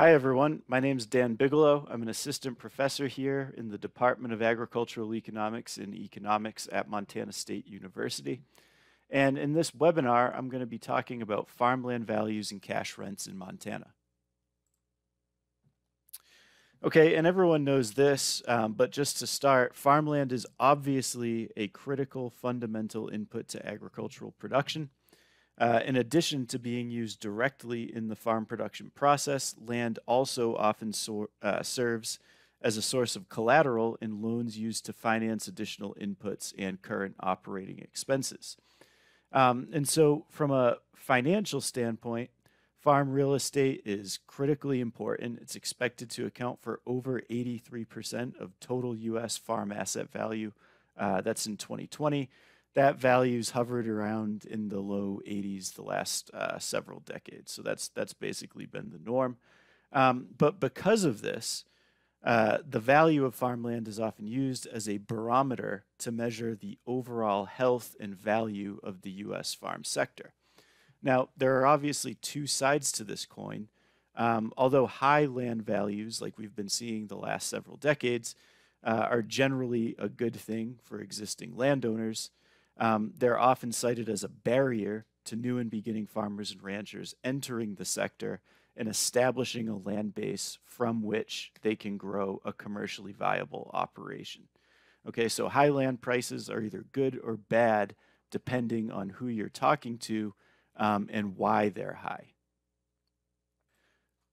Hi, everyone. My name is Dan Bigelow. I'm an assistant professor here in the Department of Agricultural Economics and Economics at Montana State University. And in this webinar, I'm going to be talking about farmland values and cash rents in Montana. Okay, and everyone knows this, but just to start, farmland is obviously a critical fundamental input to agricultural production. In addition to being used directly in the farm production process, land also often serves as a source of collateral in loans used to finance additional inputs and current operating expenses. And so, from a financial standpoint, farm real estate is critically important. It's expected to account for over 83% of total U.S. farm asset value. That's in 2020. That value's hovered around in the low 80s the last several decades. So that's basically been the norm. But because of this, the value of farmland is often used as a barometer to measure the overall health and value of the U.S. farm sector. Now, there are obviously two sides to this coin. Although high land values, like we've been seeing the last several decades, are generally a good thing for existing landowners, they're often cited as a barrier to new and beginning farmers and ranchers entering the sector and establishing a land base from which they can grow a commercially viable operation. Okay, so high land prices are either good or bad depending on who you're talking to and why they're high.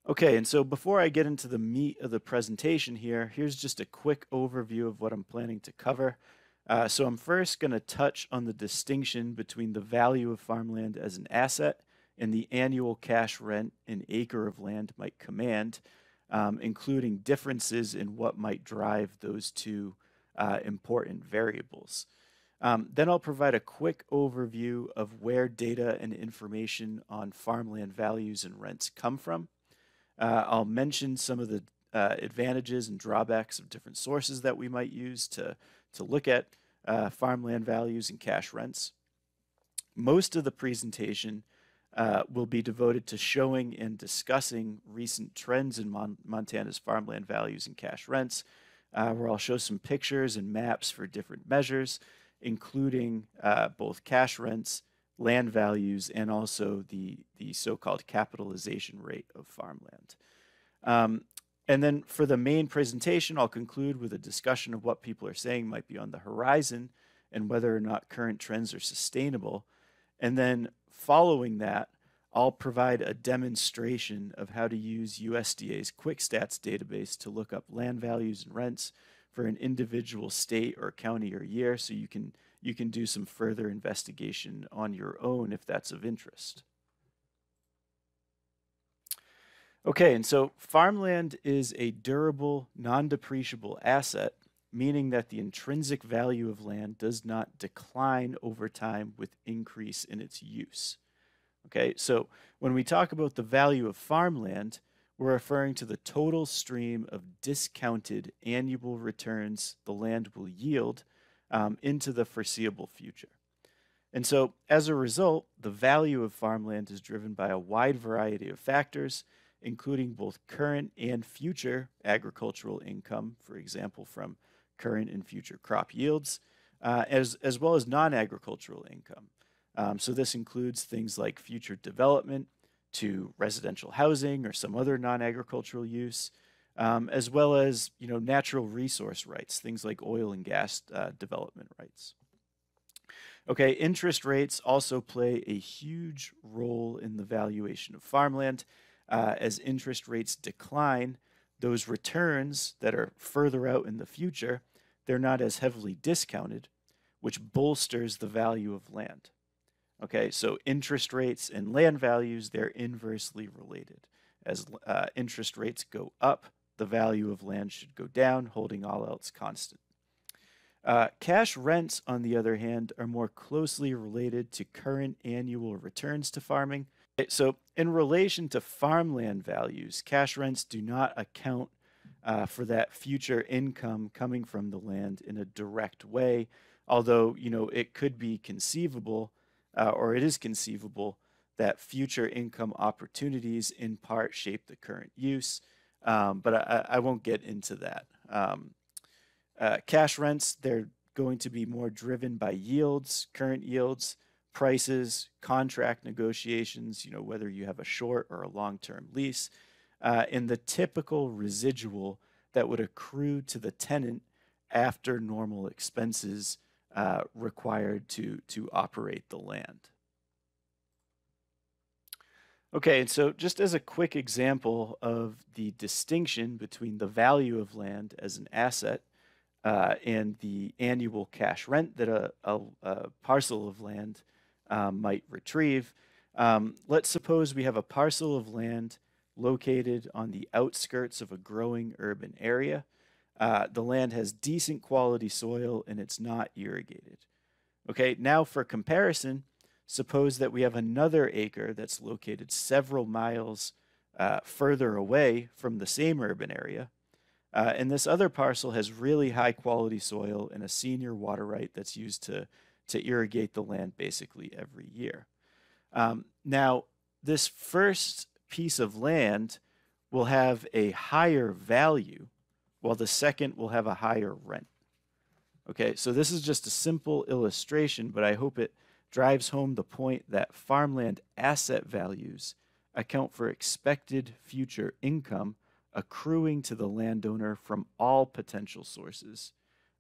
Okay, and so before I get into the meat of the presentation here, here's just a quick overview of what I'm planning to cover. So I'm first going to touch on the distinction between the value of farmland as an asset and the annual cash rent an acre of land might command, including differences in what might drive those two important variables. Then I'll provide a quick overview of where data and information on farmland values and rents come from. I'll mention some of the advantages and drawbacks of different sources that we might use to look at farmland values and cash rents. Most of the presentation will be devoted to showing and discussing recent trends in Montana's farmland values and cash rents, where I'll show some pictures and maps for different measures, including both cash rents, land values, and also the so-called capitalization rate of farmland. And then for the main presentation, I'll conclude with a discussion of what people are saying might be on the horizon and whether or not current trends are sustainable. And then following that, I'll provide a demonstration of how to use USDA's QuickStats database to look up land values and rents for an individual state or county or year, so you can do some further investigation on your own if that's of interest. Okay, and so farmland is a durable, non-depreciable asset, meaning that the intrinsic value of land does not decline over time with increase in its use. Okay, so when we talk about the value of farmland, we're referring to the total stream of discounted annual returns the land will yield into the foreseeable future. And so as a result, the value of farmland is driven by a wide variety of factors, including both current and future agricultural income, for example, from current and future crop yields, as well as non-agricultural income. So this includes things like future development to residential housing or some other non-agricultural use, as well as natural resource rights, things like oil and gas development rights. Okay, interest rates also play a huge role in the valuation of farmland. As interest rates decline, those returns that are further out in the future, they're not as heavily discounted, which bolsters the value of land. Okay, so interest rates and land values, they're inversely related. As interest rates go up, the value of land should go down, holding all else constant. Cash rents, on the other hand, are more closely related to current annual returns to farming. So in relation to farmland values, cash rents do not account for that future income coming from the land in a direct way, although it could be conceivable, or it is conceivable, that future income opportunities in part shape the current use, but I won't get into that. Cash rents, they're going to be more driven by yields, current yields, prices, contract negotiations, whether you have a short or a long-term lease, and the typical residual that would accrue to the tenant after normal expenses required to operate the land. Okay, and so just as a quick example of the distinction between the value of land as an asset and the annual cash rent that a parcel of land might retrieve, let's suppose we have a parcel of land located on the outskirts of a growing urban area. The land has decent quality soil and it's not irrigated. Okay, now for comparison, suppose that we have another acre that's located several miles further away from the same urban area. And this other parcel has really high quality soil and a senior water right that's used to irrigate the land basically every year. Now, this first piece of land will have a higher value, while the second will have a higher rent. Okay, so this is just a simple illustration, but I hope it drives home the point that farmland asset values account for expected future income accruing to the landowner from all potential sources,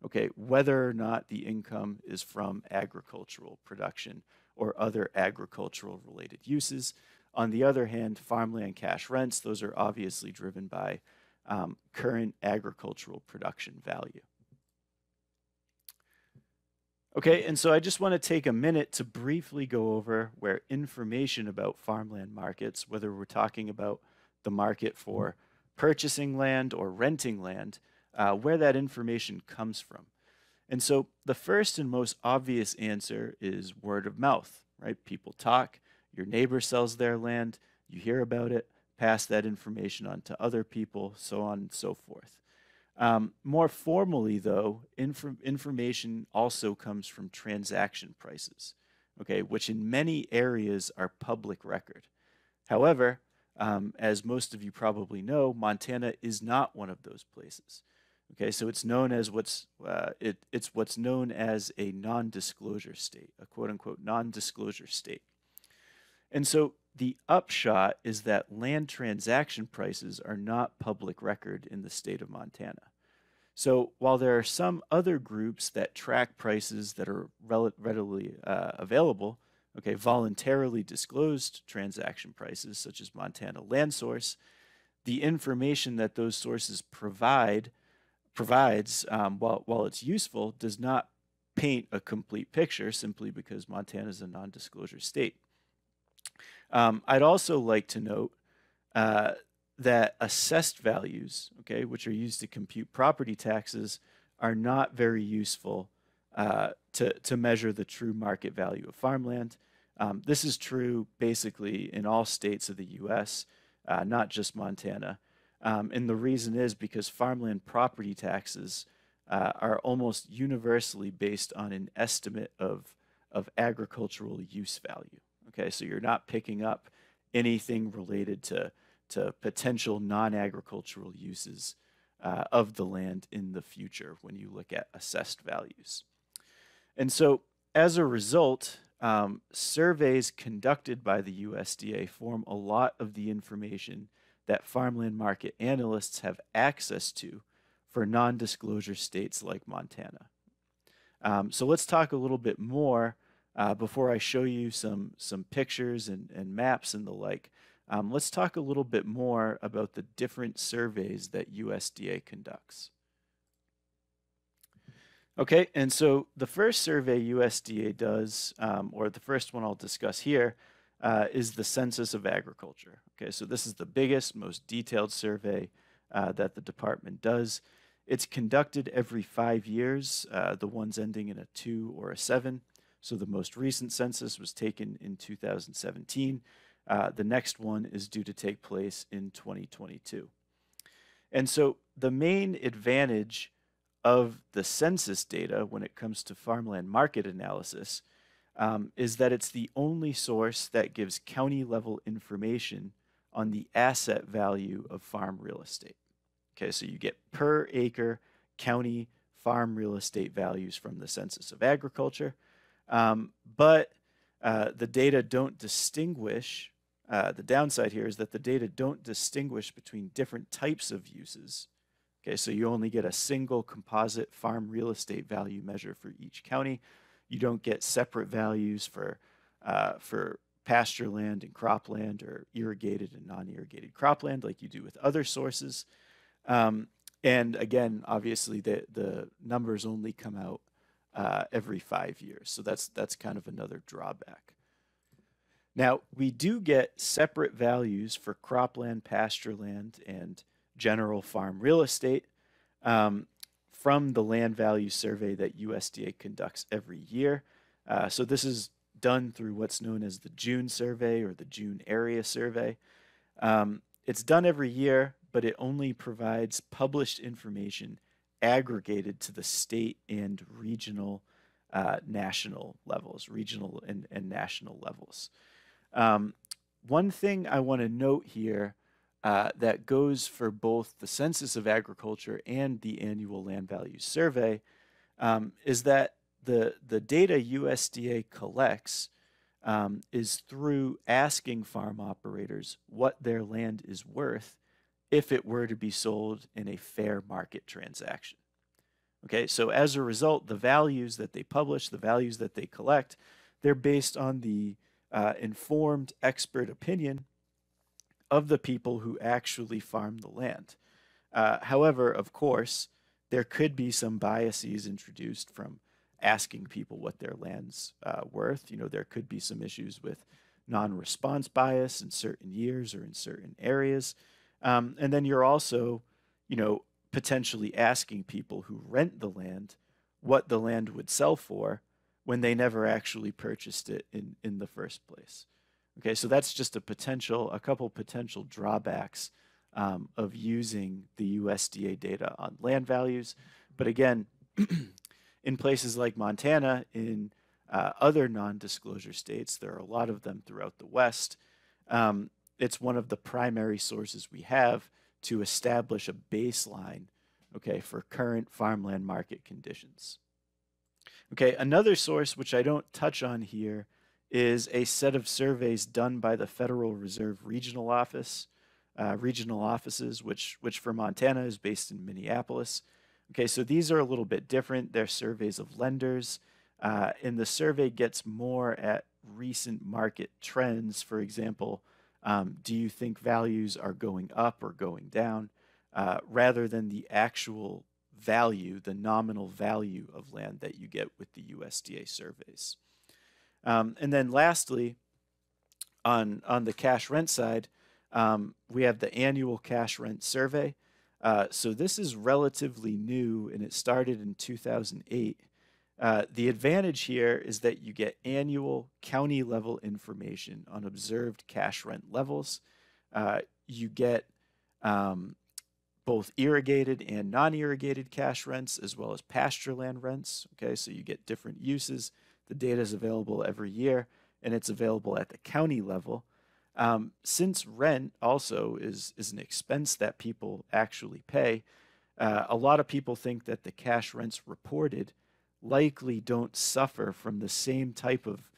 okay, whether or not the income is from agricultural production or other agricultural related uses. On the other hand, farmland cash rents, those are obviously driven by current agricultural production value. Okay, and so I just want to take a minute to briefly go over where information about farmland markets, whether we're talking about the market for purchasing land or renting land, where that information comes from. And so the first and most obvious answer is word of mouth, right? People talk, your neighbor sells their land, you hear about it, pass that information on to other people, so on and so forth. More formally, though, information also comes from transaction prices, okay, which in many areas are public record. However, as most of you probably know, Montana is not one of those places. Okay, so it's known as what's known as a non-disclosure state, a quote-unquote non-disclosure state. And so the upshot is that land transaction prices are not public record in the state of Montana. So while there are some other groups that track prices that are readily available, okay, voluntarily disclosed transaction prices such as Montana Land Source, the information that those sources provides, while it's useful, does not paint a complete picture simply because Montana is a non-disclosure state. I'd also like to note that assessed values, okay, which are used to compute property taxes, are not very useful to measure the true market value of farmland. This is true basically in all states of the U.S., not just Montana. And the reason is because farmland property taxes are almost universally based on an estimate of agricultural use value. Okay, so you're not picking up anything related to potential non-agricultural uses of the land in the future when you look at assessed values. And so as a result, surveys conducted by the USDA form a lot of the information that farmland market analysts have access to for non-disclosure states like Montana. So let's talk a little bit more before I show you some pictures and maps and the like. Let's talk a little bit more about the different surveys that USDA conducts. Okay, and so the first survey USDA does, or the first one I'll discuss here, is the Census of Agriculture. Okay, so this is the biggest, most detailed survey that the department does. It's conducted every 5 years, the ones ending in a 2 or a 7. So the most recent census was taken in 2017. The next one is due to take place in 2022. And so the main advantage of the census data when it comes to farmland market analysis is that it's the only source that gives county level information on the asset value of farm real estate. Okay, so you get per acre county farm real estate values from the Census of Agriculture, but the data don't distinguish. The downside here is that the data don't distinguish between different types of uses. Okay, so you only get a single composite farm real estate value measure for each county. You don't get separate values for pasture land and cropland, or irrigated and non-irrigated cropland like you do with other sources. And again, obviously, the numbers only come out every 5 years, so that's kind of another drawback. Now, we do get separate values for cropland, pasture land, and general farm real estate from the land value survey that USDA conducts every year. So this is done through what's known as the June survey or the June area survey. It's done every year, but it only provides published information aggregated to the state and regional, national levels, regional and national levels. One thing I want to note here that goes for both the Census of Agriculture and the annual land value survey is that the data USDA collects is through asking farm operators what their land is worth if it were to be sold in a fair market transaction. Okay, so as a result, the values that they publish, the values that they collect, they're based on the informed expert opinion of the people who actually farm the land. However, of course, there could be some biases introduced from asking people what their land's worth. You know, there could be some issues with non-response bias in certain years or in certain areas. And then you're also, you know, potentially asking people who rent the land what the land would sell for when they never actually purchased it in the first place. Okay, so that's just a couple potential drawbacks of using the USDA data on land values. But again, in places like Montana, in other non-disclosure states, there are a lot of them throughout the West, it's one of the primary sources we have to establish a baseline, okay, for current farmland market conditions. Okay, another source which I don't touch on here is a set of surveys done by the Federal Reserve Regional Office, regional offices, which for Montana is based in Minneapolis. Okay, so these are a little bit different. They're surveys of lenders, and the survey gets more at recent market trends. For example, do you think values are going up or going down, rather than the actual value, the nominal value of land that you get with the USDA surveys. And then lastly, on the cash rent side, we have the annual cash rent survey. So this is relatively new, and it started in 2008. The advantage here is that you get annual county level information on observed cash rent levels. You get both irrigated and non-irrigated cash rents, as well as pasture land rents. Okay, so you get different uses. The data is available every year, and it's available at the county level. Since rent also is an expense that people actually pay, a lot of people think that the cash rents reported likely don't suffer from the same type of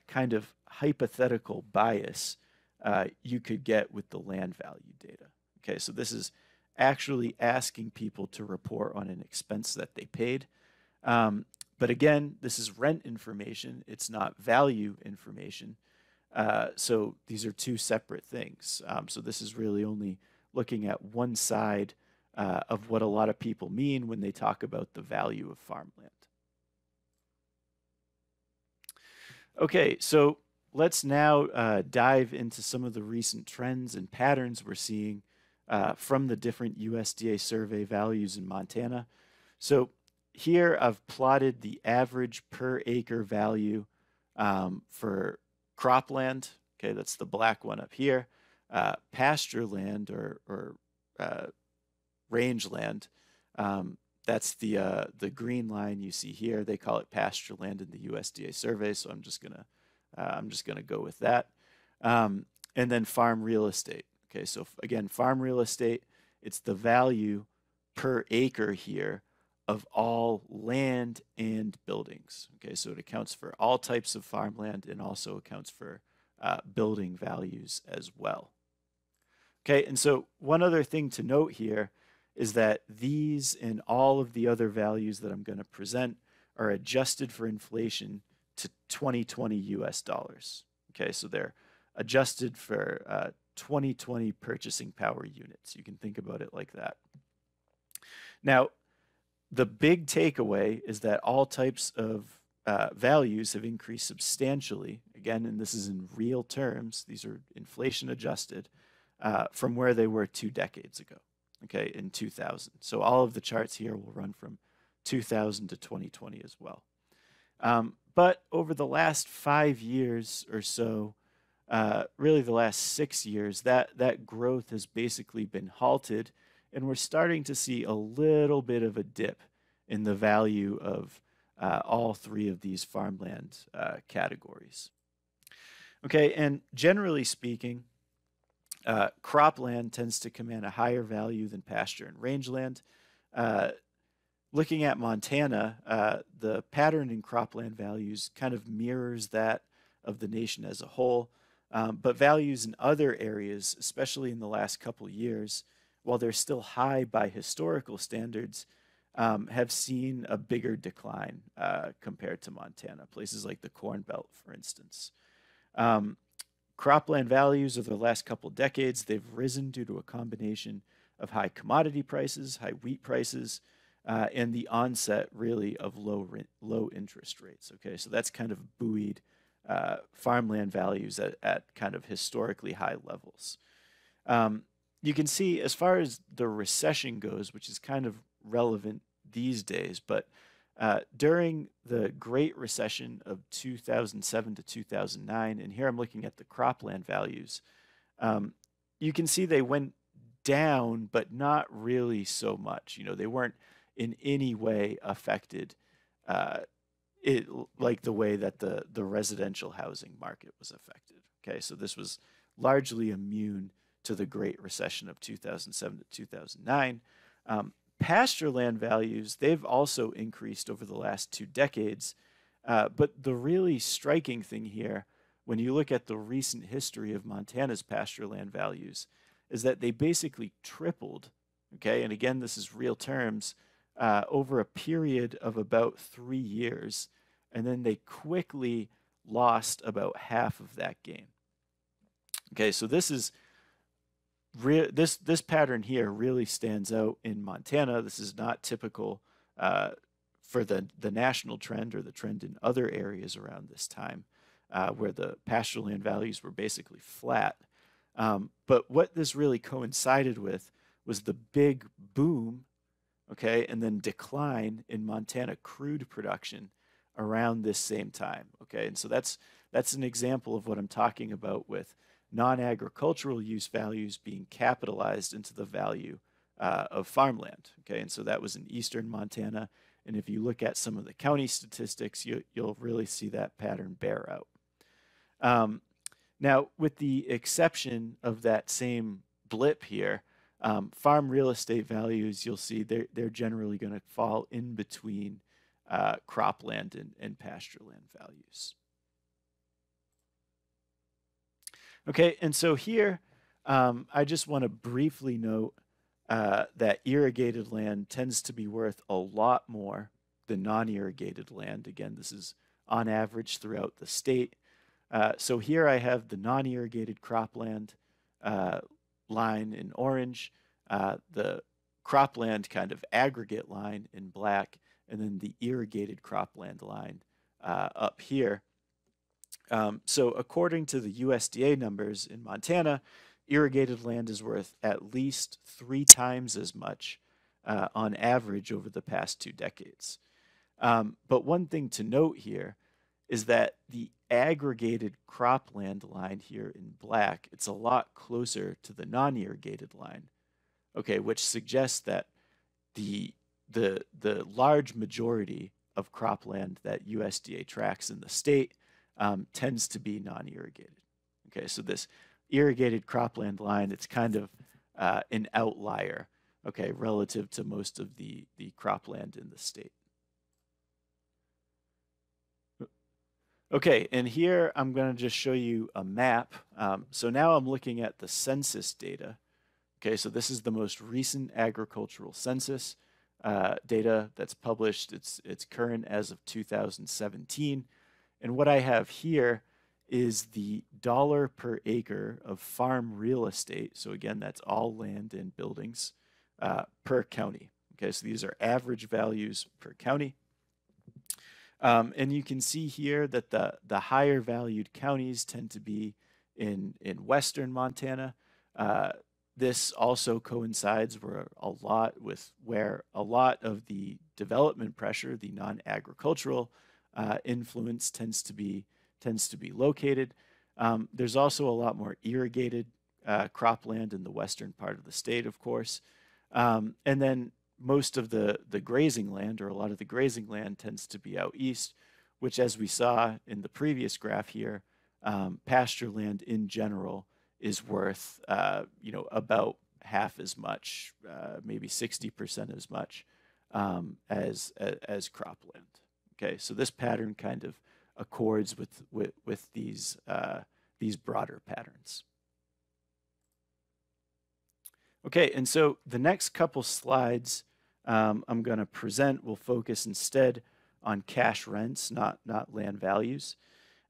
kind of hypothetical bias you could get with the land value data. Okay, so this is actually asking people to report on an expense that they paid. But again, this is rent information. It's not value information. So these are two separate things. So this is really only looking at one side of what a lot of people mean when they talk about the value of farmland. Okay, so let's now dive into some of the recent trends and patterns we're seeing from the different USDA survey values in Montana. So here I've plotted the average per acre value for cropland. Okay, that's the black one up here. Pasture land or rangeland. the green line you see here. They call it pasture land in the USDA survey, so I'm just gonna go with that. And then farm real estate. Okay, so again, farm real estate, it's the value per acre here of all land and buildings. Okay, so it accounts for all types of farmland and also accounts for building values as well. Okay, and so one other thing to note here is that these and all of the other values that I'm going to present are adjusted for inflation to 2020 US dollars. Okay, so they're adjusted for 2020 purchasing power units. You can think about it like that. Now, the big takeaway is that all types of values have increased substantially. Again, and this is in real terms, these are inflation adjusted from where they were 2 decades ago, okay, in 2000. So all of the charts here will run from 2000 to 2020 as well. But over the last 5 years or so, really the last 6 years, that growth has basically been halted, and we're starting to see a little bit of a dip in the value of all three of these farmland categories. Okay, and generally speaking, cropland tends to command a higher value than pasture and rangeland. Looking at Montana, the pattern in cropland values kind of mirrors that of the nation as a whole, but values in other areas, especially in the last couple years, while they're still high by historical standards, have seen a bigger decline compared to Montana, places like the Corn Belt, for instance. Cropland values over the last couple decades, they've risen due to a combination of high commodity prices, high wheat prices, and the onset really of low interest rates. Okay, so that's kind of buoyed farmland values at kind of historically high levels. You can see as far as the recession goes, which is kind of relevant these days, but during the Great Recession of 2007 to 2009, and here I'm looking at the cropland values, you can see they went down, but not really so much. You know, they weren't in any way affected like the way that the residential housing market was affected. Okay, so this was largely immune to the Great Recession of 2007 to 2009. Pasture land values, they've also increased over the last 2 decades. But the really striking thing here, when you look at the recent history of Montana's pasture land values, is that they basically tripled. Okay, and again, this is real terms, over a period of about 3 years. And then they quickly lost about half of that gain. Okay, so this is this pattern here really stands out in Montana. This is not typical for the national trend or the trend in other areas around this time, where the pasture land values were basically flat. But what this really coincided with was the big boom, okay, and then decline in Montana crude production around this same time, okay? And so that's an example of what I'm talking about with non-agricultural use values being capitalized into the value of farmland, okay? And so that was in eastern Montana, and if you look at some of the county statistics, you'll really see that pattern bear out. Now, with the exception of that same blip here, farm real estate values, you'll see they're generally going to fall in between cropland and pasture land values. Okay, and so here I just want to briefly note that irrigated land tends to be worth a lot more than non-irrigated land. Again, this is on average throughout the state. So here I have the non-irrigated cropland line in orange, the cropland kind of aggregate line in black, and then the irrigated cropland line up here. So according to the USDA numbers in Montana, irrigated land is worth at least 3 times as much on average over the past 2 decades. But one thing to note here is that the aggregated cropland line here in black, it's a lot closer to the non-irrigated line, okay, which suggests that the the large majority of cropland that USDA tracks in the state tends to be non-irrigated. Okay, so this irrigated cropland line, it's kind of an outlier, okay, relative to most of the cropland in the state. Okay, and here I'm going to just show you a map. So now I'm looking at the census data. Okay, so this is the most recent agricultural census data that's published. It's current as of 2017. And what I have here is the dollar per acre of farm real estate. So again, that's all land and buildings per county. Okay, so these are average values per county. And you can see here that the higher valued counties tend to be in western Montana. This also coincides where a lot of the development pressure, the non-agricultural influence tends to be located. There's also a lot more irrigated cropland in the western part of the state, of course. And then most of the grazing land, or a lot of the grazing land, tends to be out east, which, as we saw in the previous graph here, pasture land in general is worth, about half as much, maybe 60% as much as cropland. Okay, so this pattern kind of accords with these broader patterns. Okay, and so the next couple slides I'm going to present will focus instead on cash rents, not land values.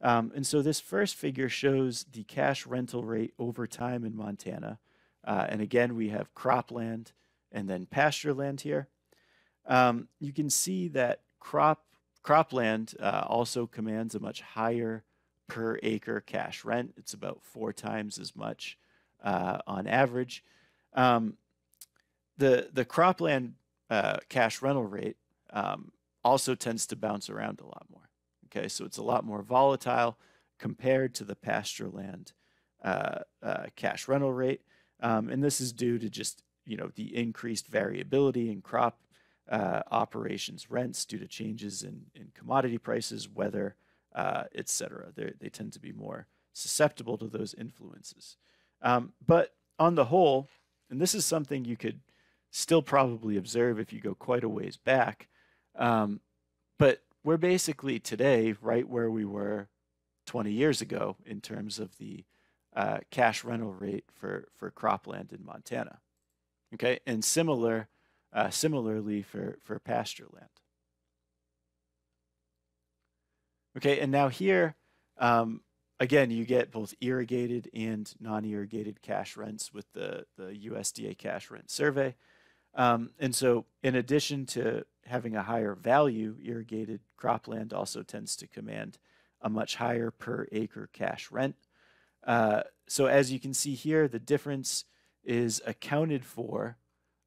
And so this first figure shows the cash rental rate over time in Montana. And again, we have cropland and then pasture land here. You can see that cropland also commands a much higher per acre cash rent. It's about 4 times as much on average. The cropland cash rental rate also tends to bounce around a lot more. Okay, so it's a lot more volatile compared to the pasture land cash rental rate. And this is due to just, the increased variability in crop operations rents due to changes in commodity prices, weather, etc. They tend to be more susceptible to those influences. But on the whole, and this is something you could still probably observe if you go quite a ways back, but we're basically today right where we were 20 years ago in terms of the cash rental rate for cropland in Montana. Okay, and similarly for pasture land. Okay, and now here, again, you get both irrigated and non-irrigated cash rents with the USDA cash rent survey. And so in addition to having a higher value, irrigated cropland also tends to command a much higher per acre cash rent. So as you can see here, the difference is accounted for,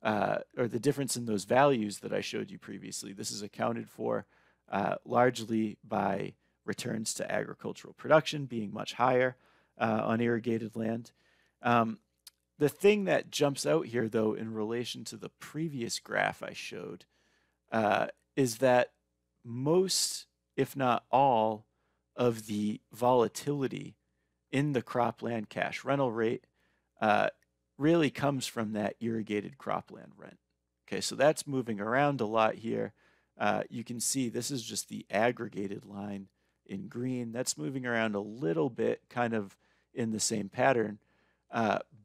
or the difference in those values that I showed you previously. This is accounted for largely by returns to agricultural production being much higher on irrigated land. The thing that jumps out here, though, in relation to the previous graph I showed, is that most, if not all, of the volatility in the cropland cash rental rate really comes from that irrigated cropland rent. Okay, so that's moving around a lot here. You can see this is just the aggregated line in green. That's moving around a little bit, kind of in the same pattern.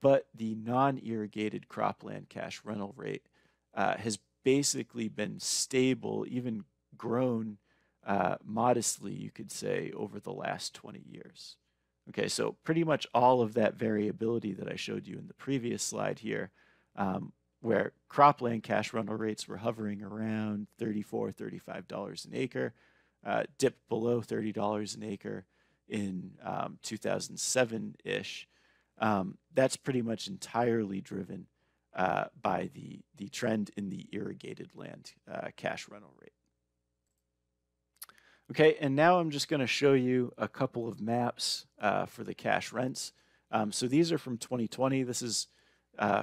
But the non-irrigated cropland cash rental rate has basically been stable, even grown modestly, you could say, over the last 20 years. Okay, so pretty much all of that variability that I showed you in the previous slide here, where cropland cash rental rates were hovering around $34, $35 an acre, dipped below $30 an acre in 2007-ish. That's pretty much entirely driven by the trend in the irrigated land cash rental rate. Okay, and now I'm just going to show you a couple of maps for the cash rents. So these are from 2020. This is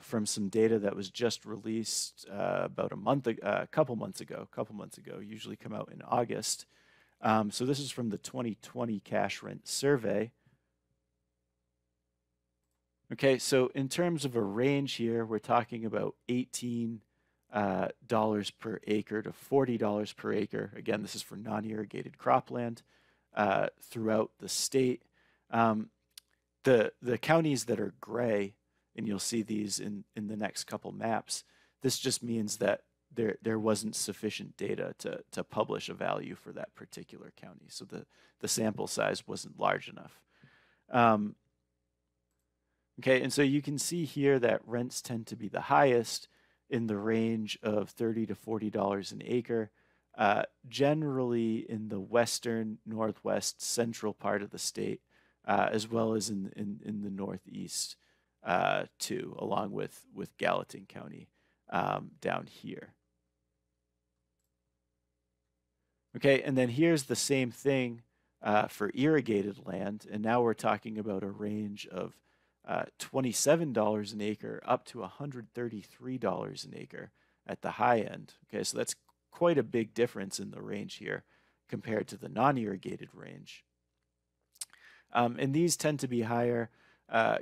from some data that was just released about a couple months ago. Usually come out in August. So this is from the 2020 cash rent survey. Okay, so in terms of a range here, we're talking about $18 per acre to $40 per acre. Again, this is for non-irrigated cropland throughout the state. The counties that are gray, and you'll see these in the next couple maps, this just means that there wasn't sufficient data to publish a value for that particular county. So the sample size wasn't large enough. Okay, and so you can see here that rents tend to be the highest in the range of $30 to $40 an acre, generally in the western, northwest, central part of the state, as well as in the northeast too, along with Gallatin County down here. Okay, and then here's the same thing for irrigated land, and now we're talking about a range of $27 an acre up to $133 an acre at the high end. Okay, so that's quite a big difference in the range here compared to the non-irrigated range. And these tend to be higher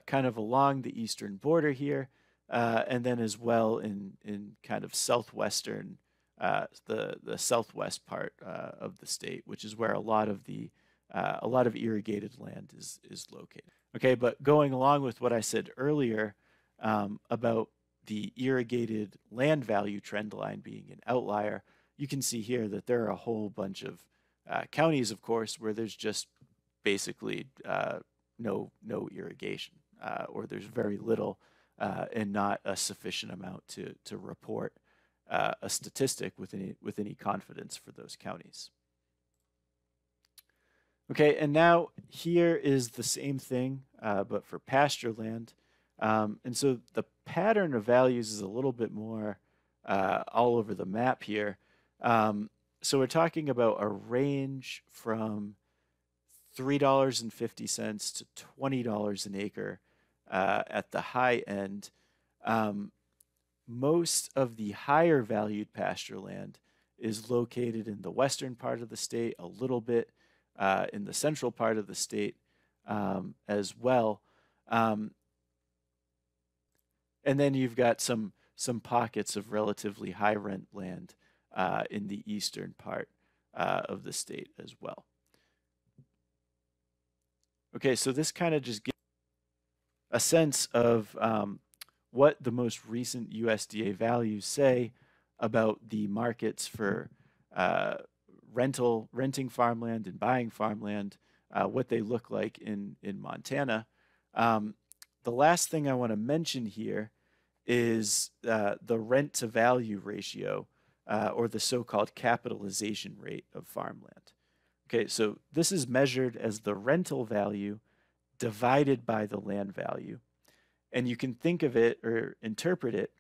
kind of along the eastern border here, and then as well in kind of southwestern, the southwest part of the state, which is where a lot of irrigated land is located. Okay, but going along with what I said earlier about the irrigated land value trend line being an outlier, you can see here that there are a whole bunch of counties, of course, where there's just basically no irrigation, or there's very little and not a sufficient amount to report a statistic with any confidence for those counties. Okay, and now here is the same thing, but for pasture land. And so the pattern of values is a little bit more all over the map here. So we're talking about a range from $3.50 to $20 an acre at the high end. Most of the higher valued pasture land is located in the western part of the state, a little bit in the central part of the state as well. And then you've got some pockets of relatively high rent land in the eastern part of the state as well. Okay, so this kind of just gives a sense of what the most recent USDA values say about the markets for renting farmland and buying farmland, what they look like in Montana. The last thing I want to mention here is the rent to value ratio, or the so-called capitalization rate of farmland. Okay, so this is measured as the rental value divided by the land value. And you can think of it or interpret it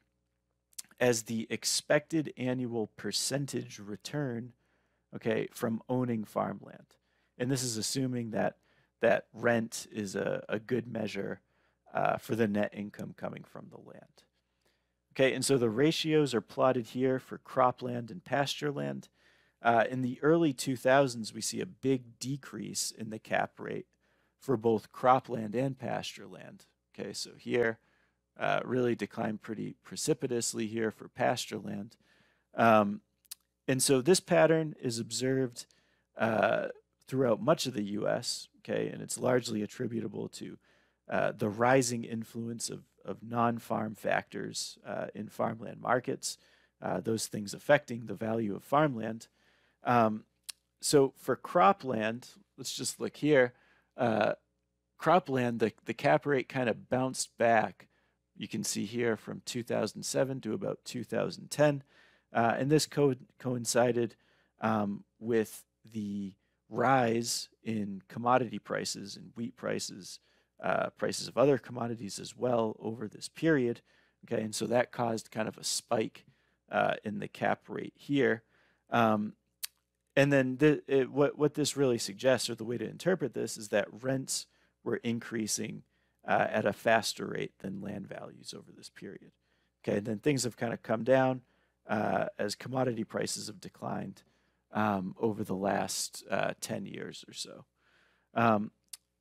as the expected annual percentage return, okay, from owning farmland. And this is assuming that rent is a good measure for the net income coming from the land. Okay, and so the ratios are plotted here for cropland and pasture land. In the early 2000s, we see a big decrease in the cap rate for both cropland and pasture land. Okay, so here really declined pretty precipitously here for pasture land. And so this pattern is observed throughout much of the U.S., okay, and it's largely attributable to the rising influence of non-farm factors in farmland markets, those things affecting the value of farmland. So for cropland, let's just look here. Cropland, the cap rate kind of bounced back. You can see here from 2007 to about 2010. And this coincided with the rise in commodity prices and wheat prices, prices of other commodities as well over this period. Okay, and so that caused kind of a spike in the cap rate here. And then what this really suggests, or the way to interpret this, is that rents were increasing at a faster rate than land values over this period. Okay, and then things have kind of come down as commodity prices have declined over the last 10 years or so.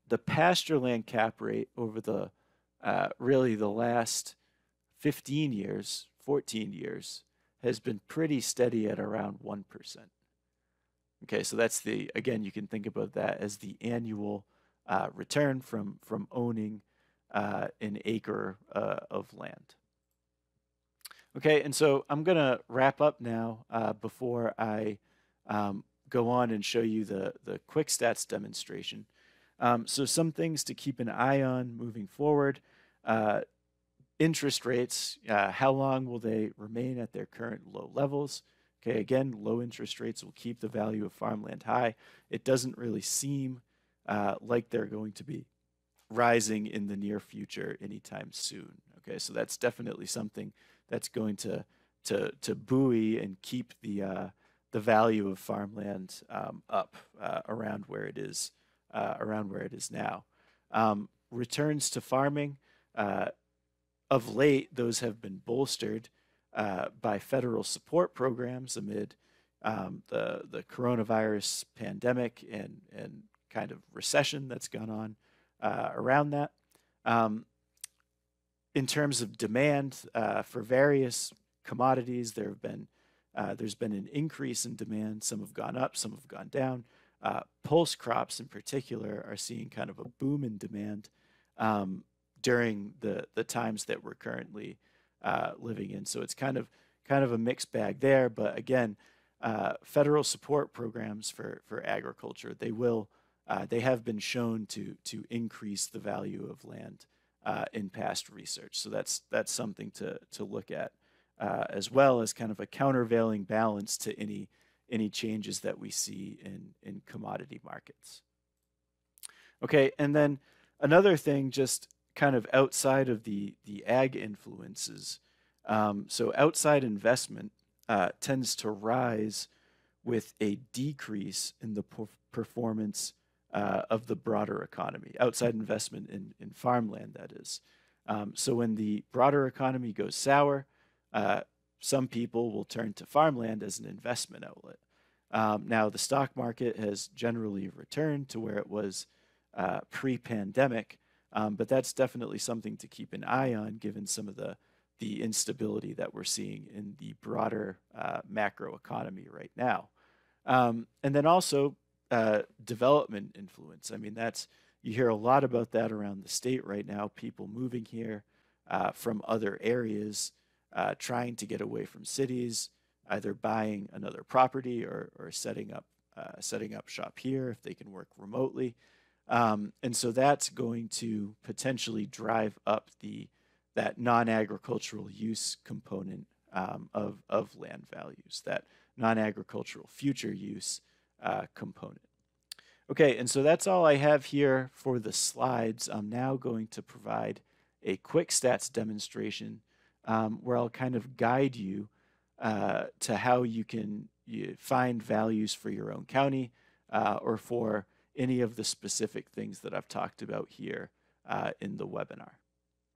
The pasture land cap rate over the really the last 15 years, 14 years, has been pretty steady at around 1%. Okay, so that's the, again, you can think about that as the annual return from owning an acre of land. Okay, and so I'm going to wrap up now before I go on and show you the quick stats demonstration. So some things to keep an eye on moving forward. Interest rates, how long will they remain at their current low levels? Okay, again, low interest rates will keep the value of farmland high. It doesn't really seem like they're going to be rising in the near future anytime soon. Okay, so that's definitely something that's going to buoy and keep the value of farmland up around where it is now. Returns to farming, of late, those have been bolstered by federal support programs amid the coronavirus pandemic and kind of recession that's gone on around that. In terms of demand for various commodities, there's been an increase in demand. Some have gone up, some have gone down. Pulse crops in particular are seeing kind of a boom in demand during the times that we're currently living in. So it's kind of a mixed bag there. But again, federal support programs for agriculture, they have been shown to increase the value of land in past research. So that's something to look at as well as kind of a countervailing balance to any changes that we see in commodity markets. Okay, and then another thing, just kind of outside of the ag influences. So outside investment tends to rise with a decrease in the performance of the broader economy. Outside investment in farmland, that is. So when the broader economy goes sour, some people will turn to farmland as an investment outlet. Now, the stock market has generally returned to where it was pre-pandemic, but that's definitely something to keep an eye on given some of the instability that we're seeing in the broader macro economy right now. And then also development influence. I mean, you hear a lot about that around the state right now, people moving here from other areas, trying to get away from cities, either buying another property or setting up shop here if they can work remotely. And so that's going to potentially drive up that non-agricultural use component of land values, that non-agricultural future use component. Okay, and so that's all I have here for the slides. I'm now going to provide a quick stats demonstration where I'll kind of guide you to how you can find values for your own county or for any of the specific things that I've talked about here in the webinar.